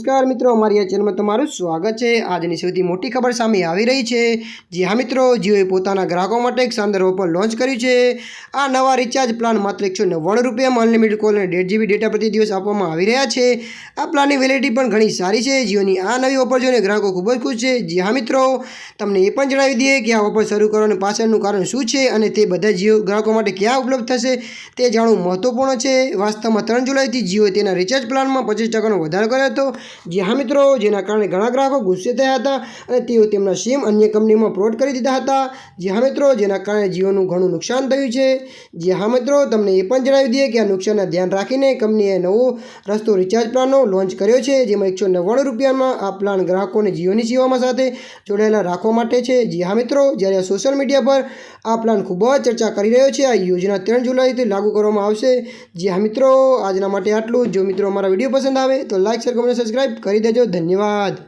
નમસ્કાર મિત્રો, અમારી આ ચેનલમાં તમારું સ્વાગત છે। આજની સૌથી મોટી ખબર સામે આવી રહી છે। જી હા મિત્રો, જીઓએ પોતાના ગ્રાહકો માટે એક શાનદાર ઓફર લોન્ચ કર્યું છે। આ નવા રિચાર્જ પ્લાન માત્ર 199 રૂપિયામાં અનલિમિટેડ કોલ અને 1.5 GB ડેટા પ્રતિ દિવસ આપવામાં આવી રહ્યા છે। આ પ્લાનની વેલિડિટી પણ ઘણી સારી છે। જીઓની આ નવી ઓફર જોઈને ગ્રાહકો ખૂબ જ ખુશ છે। જી હા મિત્રો, તમને એ પણ જણાવી દઈએ કે આ ઓફર શરૂ કરવાની પાછળનું કારણ શું છે અને તે બધા જીઓ ગ્રાહકો માટે ક્યાં ઉપલબ્ધ થશે તે જાણવું મહત્વપૂર્ણ છે। વાસ્તવમાં 3 જુલાઈથી જીઓએ તેના રિચાર્જ પ્લાનમાં 25% વધારો કર્યો હતો। જી હા મિત્રો, જેના કારણે ઘણા ગ્રાહકો ગુસ્સે થયા હતા અને તેઓ તેમના સિમ અન્ય કંપનીમાં પોર્ટ કરી દીધા હતા। જી હા મિત્રો, જેના કારણે જીઓનું ઘણું નુકસાન થયું છે। જી હા મિત્રો, તમને એ પણ જણાવી દઈએ કે આ નુકસાનના ધ્યાન રાખીને કંપનીએ નવો રસ્તો રિચાર્જ પ્લાનનો લોન્ચ કર્યો છે, જેમાં 199 રૂપિયામાં આ પ્લાન ગ્રાહકોને જીઓની સેવામાં સાથે જોડાયેલા રાખવા માટે છે। જી હા મિત્રો, જ્યારે સોશિયલ મીડિયા પર આ પ્લાન ખૂબ જ ચર્ચા કરી રહ્યો છે। આ યોજના 3 જુલાઈથી લાગુ કરવામાં આવશે। જી હા મિત્રો, આજના માટે આટલું। જો મિત્રો અમારા વિડીયો પસંદ આવે તો લાઈક, શેર, કમેન્ટ, સબસ્ક્રાઈબ કરી દેજો। ધન્યવાદ।